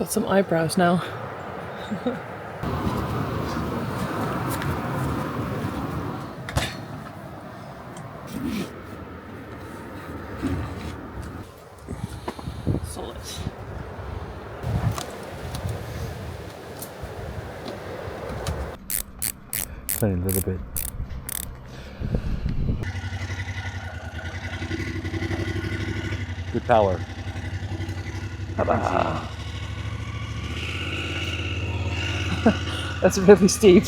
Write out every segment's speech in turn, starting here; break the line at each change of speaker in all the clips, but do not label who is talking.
Got some eyebrows now. Solid.
Only a little bit. Good power.
Ta-da. That's really steep.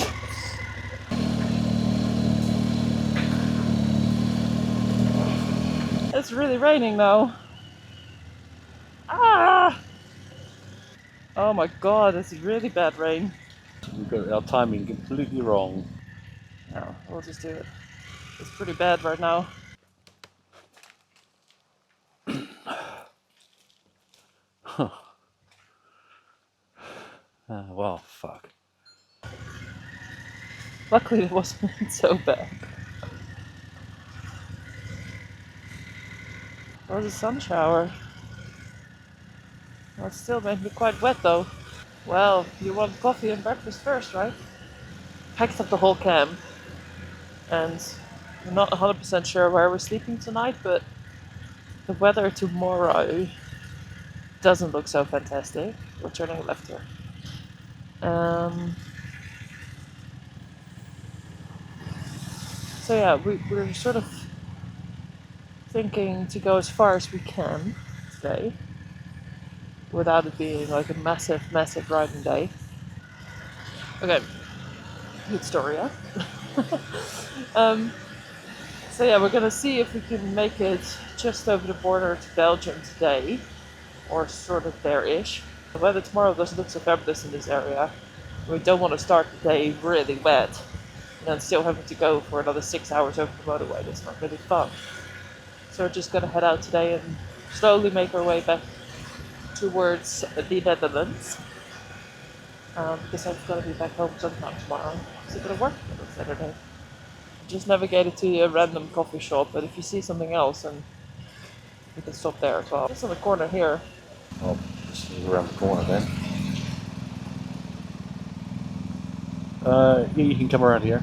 It's really raining now. Ah! Oh my god, it's really bad rain.
We got our timing completely wrong.
No, we'll just do it. It's pretty bad right now.
Well, fuck.
Luckily it wasn't so bad. It was a sun shower. Well, it still made me quite wet though. Well, you want coffee and breakfast first, right? Packed up the whole camp. And we're not 100% sure where we're sleeping tonight, but the weather tomorrow doesn't look so fantastic. We're turning left here. So yeah, we're sort of thinking to go as far as we can today, without it being like a massive riding day. Okay, good story, yeah? So yeah, we're gonna see if we can make it just over the border to Belgium today, or sort of there-ish. The weather tomorrow doesn't look so fabulous in this area. We don't want to start the day really wet, and then still having to go for another 6 hours over the motorway. That's not really fun. So we're just gonna head out today and slowly make our way back towards the Netherlands. Because I've got to be back home sometime tomorrow. Is it gonna work on Saturday? Just navigated to a random coffee shop, but if you see something else, then we can stop there as well. Just on the corner here.
I'll just around the corner then. Yeah, you can come around here.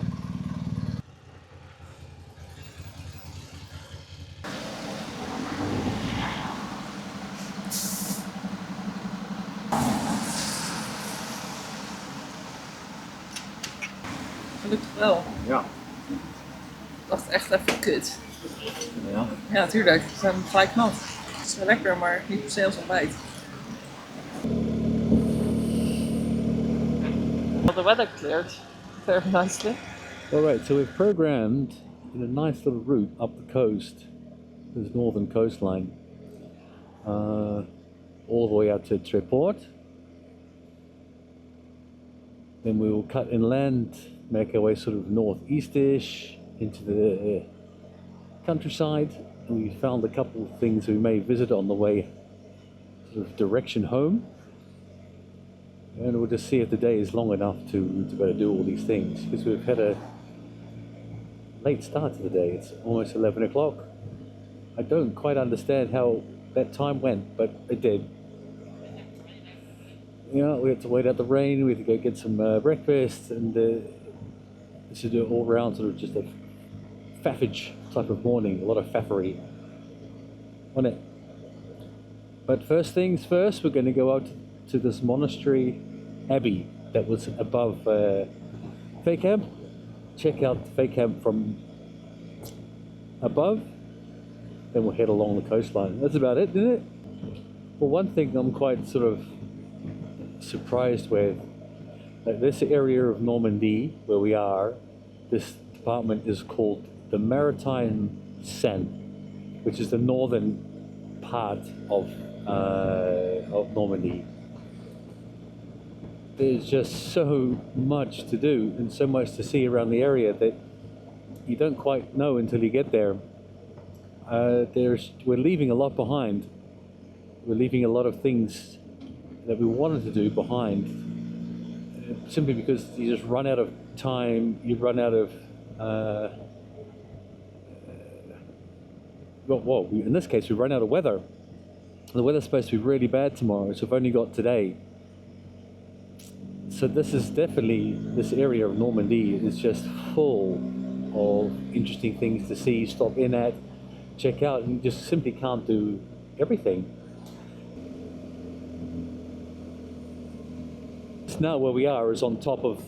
Gelukkig wel.
Ja.
Ik dacht echt even kut.
Ja.
Ja, tuurlijk. Ze zijn gelijk nat. Het is wel lekker, maar niet per se als ontbijt. Well, the weather cleared very nicely.
Alright, so we've programmed in a nice little route up the coast, this northern coastline, all the way out to Treport. Then we will cut inland, make our way sort of northeast-ish into the countryside, and we found a couple of things we may visit on the way, sort of direction home. And we'll just see if the day is long enough to be able to do all these things, because we've had a late start to the day. It's almost 11 o'clock. I don't quite understand how that time went, but it did. Yeah, we had to wait out the rain, we had to go get some breakfast, and this is an all-round sort of just a faffage type of morning, a lot of faffery on it. But first things first, we're going to go out to this monastery, Abbey, that was above Fecamp. Check out Fecamp from above, then we'll head along the coastline. That's about it, isn't it? Well, one thing I'm quite sort of surprised with, like this area of Normandy where we are, this department is called the Maritime Seine, which is the northern part of Normandy. There's just so much to do and so much to see around the area that you don't quite know until you get there. We're leaving a lot behind. We're leaving a lot of things that we wanted to do behind, simply because you just run out of time, you run out of well, in this case we run out of weather. The weather's supposed to be really bad tomorrow, so we've only got today. So this is definitely, this area of Normandy is just full of interesting things to see, stop in at, check out, and you just simply can't do everything. So now where we are is on top of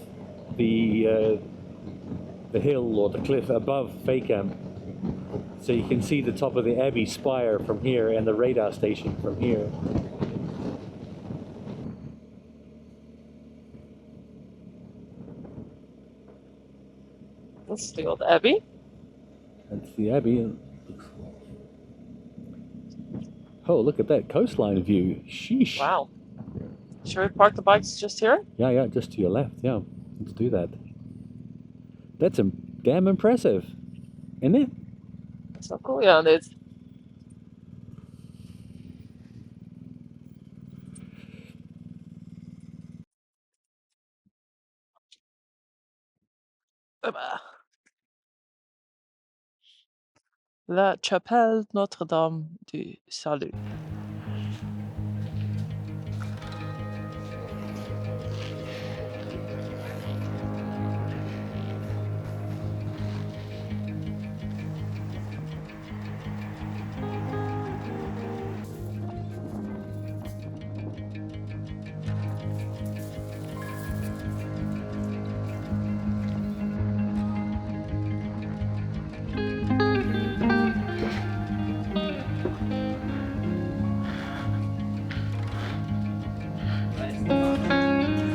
the hill or the cliff above Fecamp. So you can see the top of the Abbey spire from here and the radar station from here.
That's the old Abbey.
That's the Abbey. Oh, look at that coastline view. Sheesh.
Wow. Should we park the bikes just here?
Yeah, just to your left. Yeah, let's do that. That's damn impressive, isn't it?
So cool, yeah, dit. La chapelle Notre-Dame du Salut.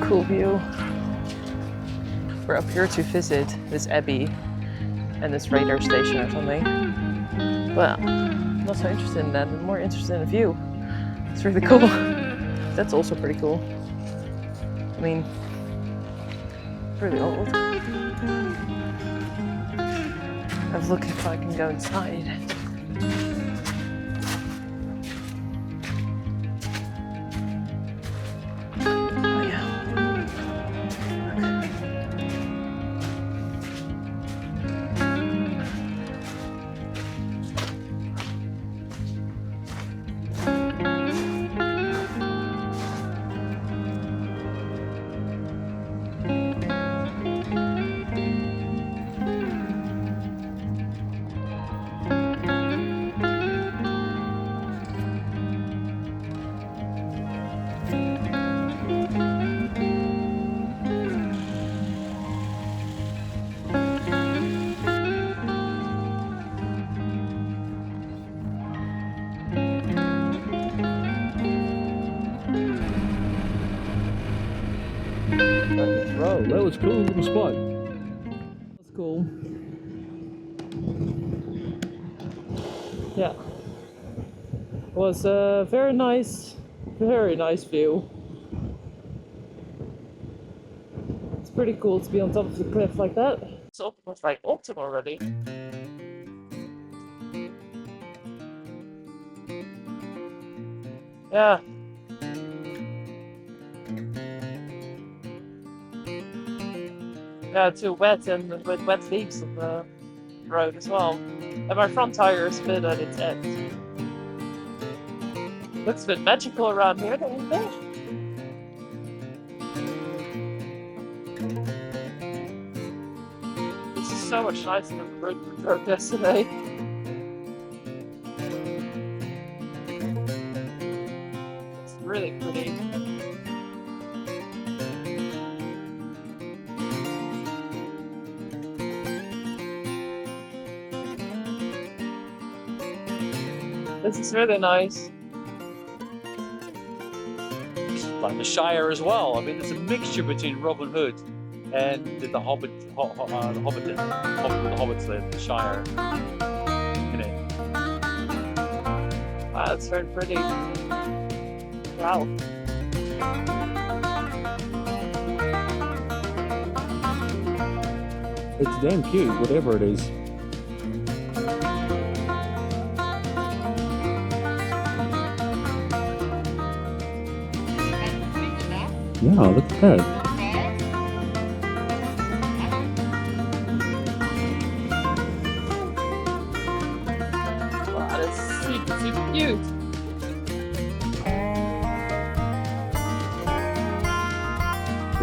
Cool view. We're up here to visit this Abbey and this radar station or something. But I'm not so interested in that. I'm more interested in the view. It's really cool. That's also pretty cool. I mean, really old. I've looked if I can go inside.
Bro, that was a cool little spot.
That's cool. Yeah. It was a very nice view. It's pretty cool to be on top of the cliff like that. It's almost like autumn already. Yeah. Yeah, too wet and with wet leaves on the road as well. And my front tire is split at its end. Looks a bit magical around here, don't you think? This is so much nicer than the road we drove yesterday. It's really pretty. This is really nice.
Like the Shire as well. I mean, it's a mixture between Robin Hood and the Hobbit, the Hobbit's live, the Shire. In it.
Wow, it's very pretty. Wow.
It's damn cute, whatever it is. Yeah, look at that.
Wow, that's super cute.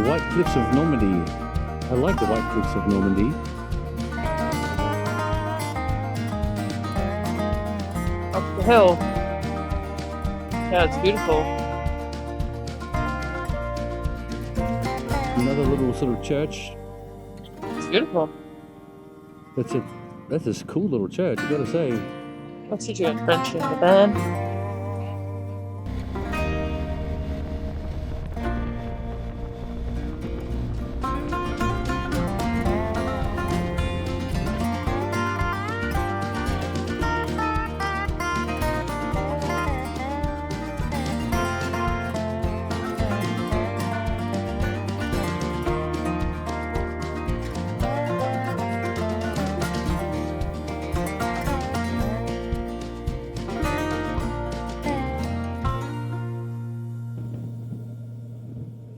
White Cliffs of Normandy. I like the White Cliffs of Normandy.
Up the hill. Yeah, it's beautiful.
Another little sort of church.
It's beautiful.
That's a cool little church, I gotta say.
What's he doing? French in the band.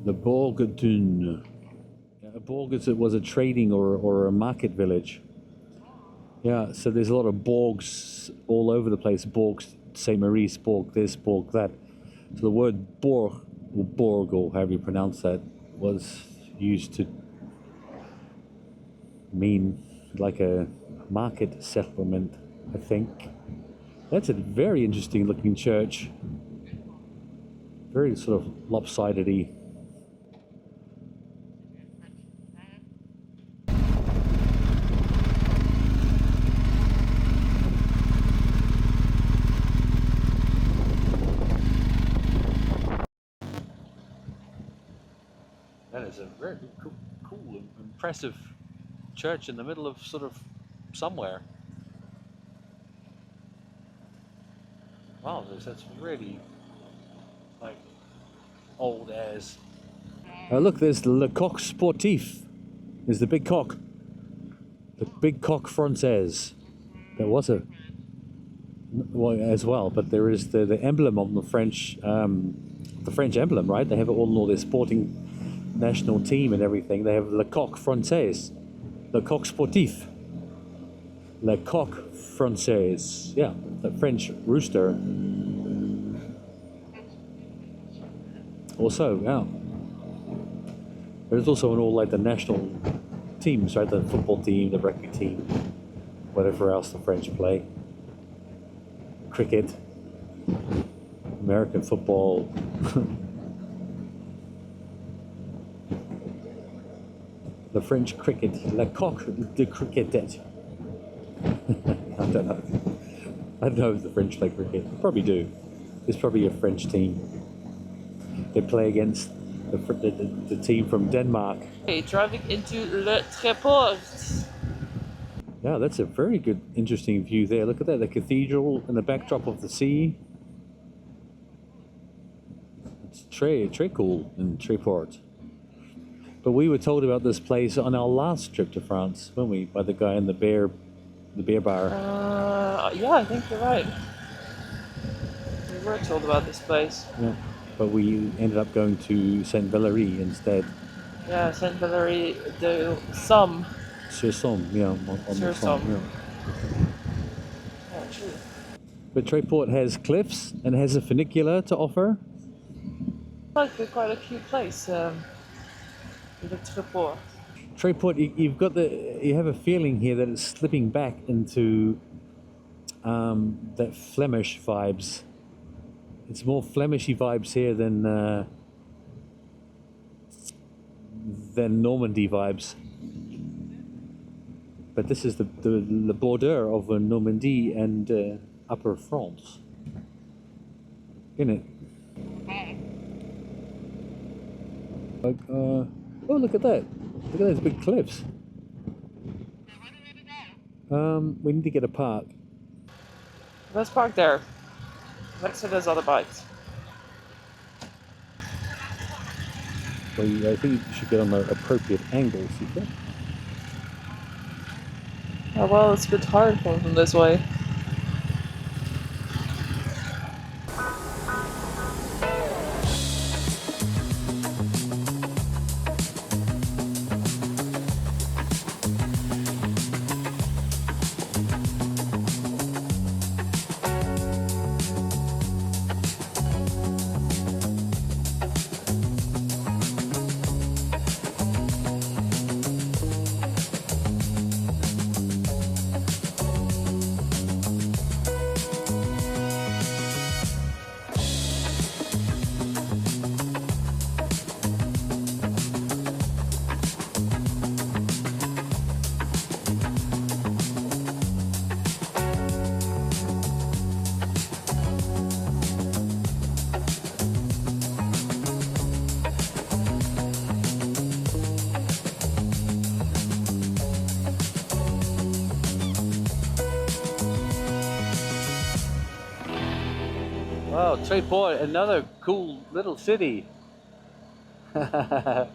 The Borgedun. Borg was a trading or a market village. Yeah, so there's a lot of borgs all over the place. Borgs, St. Maurice, Borg this, Borg that. So the word Borg, or Borg, or however you pronounce that, was used to mean like a market settlement, I think. That's a very interesting looking church. Very sort of lopsided-y. That is a very cool, impressive church in the middle of sort of somewhere. Wow, that's really like old as. Look, there's the Coq Sportif. There's the big cock. The big Coq Frances. There was a well as well, but there is the emblem of the French emblem, right? They have it all in all their sporting national team and everything. They have Le Coq Frances, Le Coq Sportif, Le Coq Frances. Yeah, the French rooster. Also, yeah. There's also an all like the national teams, right? The football team, the rugby team, whatever else the French play. Cricket, American football. The French cricket, La Coq de Cricket. I don't know. I don't know if the French play cricket. Probably do. There's probably a French team. They play against the team from Denmark.
Okay, driving into Le Tréport.
Yeah, that's a very good, interesting view there. Look at that, the cathedral and the backdrop of the sea. It's très cool in Tréport. But we were told about this place on our last trip to France, weren't we? By the guy in the beer bar.
Yeah, I think you're right. We were told about this place.
Yeah, but we ended up going to Saint Valery instead.
Yeah, Saint Valery de Somme.
Sur Somme, yeah, on
Sur
the Somme.
Somme.
Yeah.
Yeah, true.
But Tréport has cliffs and has a funicular to offer.
Like quite a cute place. Le Tréport.
Tréport, you have a feeling here that it's slipping back into that Flemish vibes. It's more Flemishy vibes here than Normandy vibes. But this is the border of Normandy and Upper France, isn't it? Like, oh, look at that! Look at those big cliffs. We need to get a park.
Let's park there. Next to those other bikes.
So I think you should get on the appropriate angles, you think?
Oh, well, it's a bit hard coming from this way.
Wow, Tréport, another cool little city. Yeah.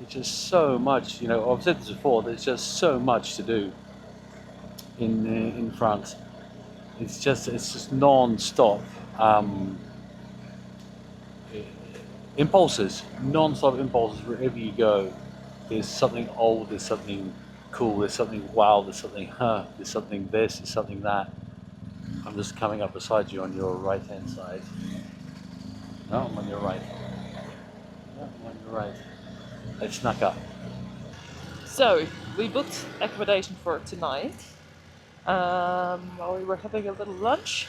It's just so much, you know, I've said this before, there's just so much to do in France. It's just non-stop impulses, non-stop impulses wherever you go. There's something old, there's something cool, there's something wow, there's something there's something this, there's something that. I'm just coming up beside you on your right hand side. No, I'm on your right. No, I'm on your right. I snuck up.
So we booked accommodation for tonight. We were having a little lunch.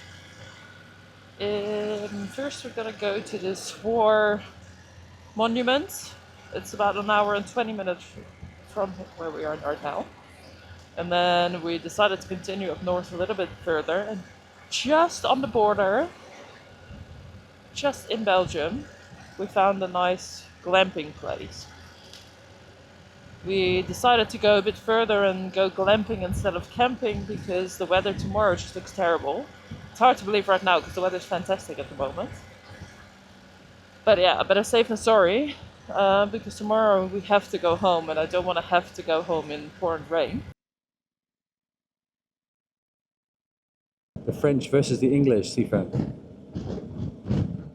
First, we're gonna go to this war monument. It's about an hour and 20 minutes from where we are right now. And then we decided to continue up north a little bit further, and just on the border, just in Belgium, we found a nice glamping place. We decided to go a bit further and go glamping instead of camping because the weather tomorrow just looks terrible. It's hard to believe right now because the weather's fantastic at the moment. But yeah, better safe than sorry, because tomorrow we have to go home and I don't want to have to go home in pouring rain.
The French versus the English, Seafront.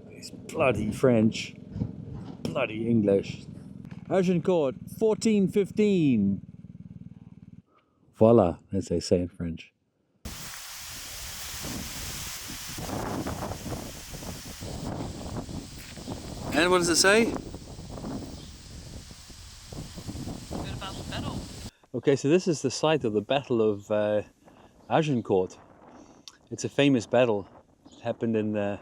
These bloody French, bloody English. Agincourt, 1415. Voila, as they say in French. And what does it say?
Good about the battle.
Okay, so this is the site of the Battle of Agincourt. It's a famous battle. It happened in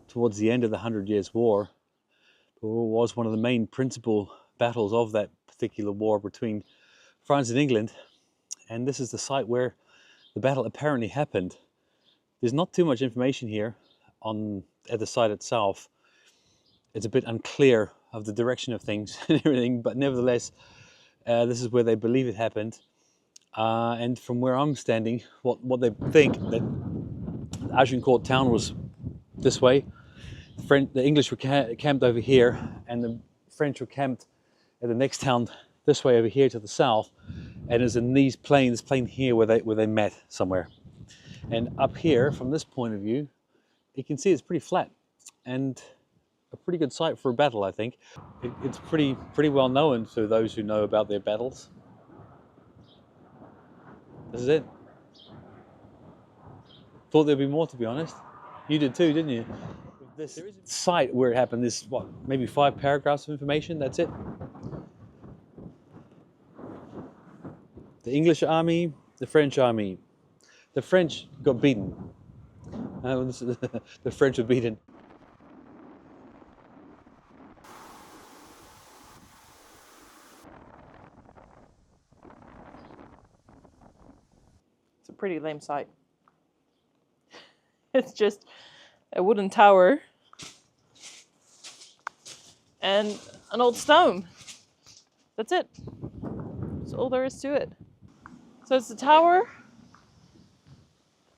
towards the end of the 100 Years' War. It was one of the main principal battles of that particular war between France and England. And this is the site where the battle apparently happened. There's not too much information here at the site itself. It's a bit unclear of the direction of things and everything, but nevertheless, this is where they believe it happened. And from where I'm standing, what they think that Agincourt town was this way. The English were camped over here, and the French were camped at the next town this way over here to the south. And it's in this plain here where they met somewhere. And up here, from this point of view, you can see it's pretty flat and a pretty good site for a battle, I think. It's pretty well known to those who know about their battles. This is it. Thought there'd be more, to be honest. You did too, didn't you? This site where it happened, there's what, maybe 5 paragraphs of information, that's it. The English army, the French army. The French got beaten. The French were beaten.
It's a pretty lame sight. It's just a wooden tower and an old stone. That's it. That's all there is to it. So it's the tower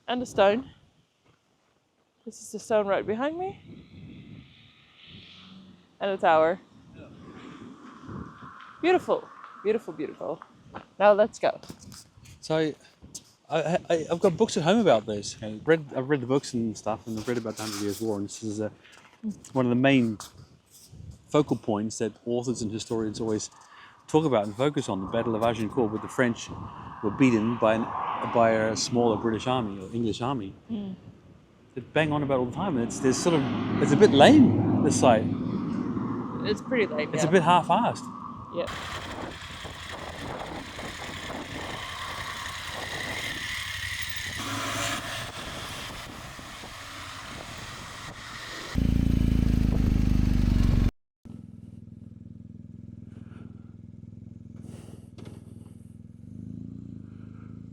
and the stone. This is the stone right behind me. And the tower. Beautiful, beautiful, beautiful. Now let's go.
So I've got books at home about this. I've read the books and stuff, and I've read about the 100 Years' War, and this is one of the main focal points that authors and historians always talk about and focus on, the Battle of Agincourt, where the French were beaten by a smaller British army or English army. They bang on about all the time, and it's a bit lame, this site.
It's pretty lame.
It's a bit half-assed.
Yeah.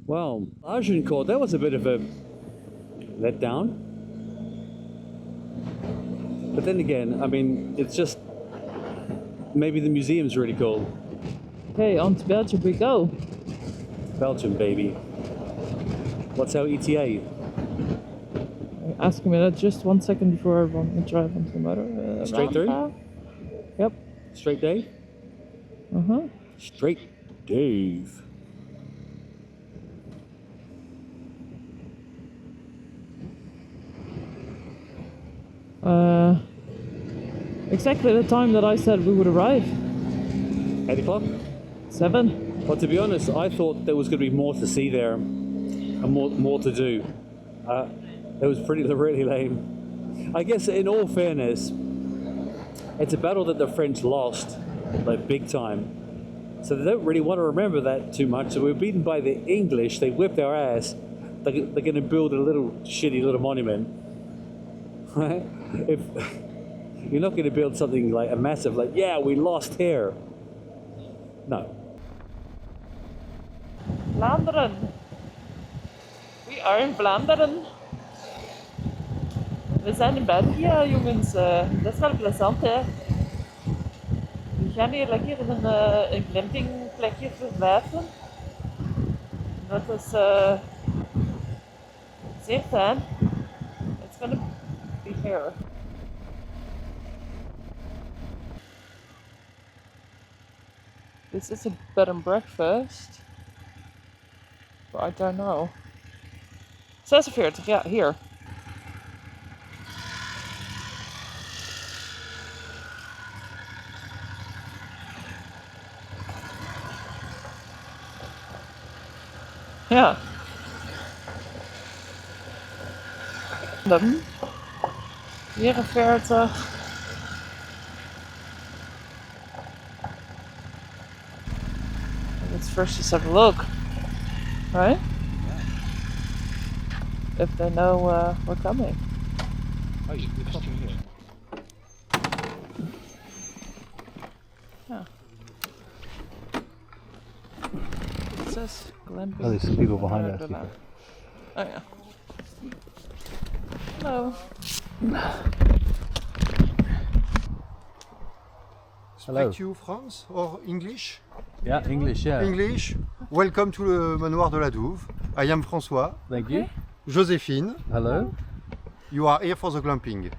Well, Agincourt, that was a bit of a letdown. But then again, I mean, it's just, maybe the museum's really cool.
Okay, on to Belgium we go.
Belgium, baby. What's our ETA?
Ask me that just 1 second before I want to drive onto the motor.
Straight through?
Yep.
Straight Dave?
Uh-huh.
Straight Dave.
Exactly the time that I said we would arrive.
8 o'clock?
7.
Well, to be honest, I thought there was going to be more to see there and more to do. It was really lame. I guess, in all fairness, it's a battle that the French lost, like big time. So they don't really want to remember that too much. So we were beaten by the English. They whipped our ass. They're going to build a little shitty little monument. Right? If you're not going to build something like a massive, like, yeah, we lost here. No.
Vlaanderen. We are in Vlaanderen. We zijn in België, jongens. Dat is wel plezant, hè. We gaan hier lekker in een glampingplekje verblijven. Dat is zeer fijn. It's gonna be here. This is a bed and breakfast. But I don't know. 46, ja, hier. Ja. 44. Let's first just have a look, right? If they know we're coming.
Oh, you're stopping here.
Yeah. It says glamping.
Oh, there's some people behind us.
Oh yeah. Hello.
Hello.
Speak you France or English?
Yeah, English, yeah.
English. Welcome to le manoir de la Douve. I am François.
Thank you.
Joséphine.
Hello.
You are here for the glamping.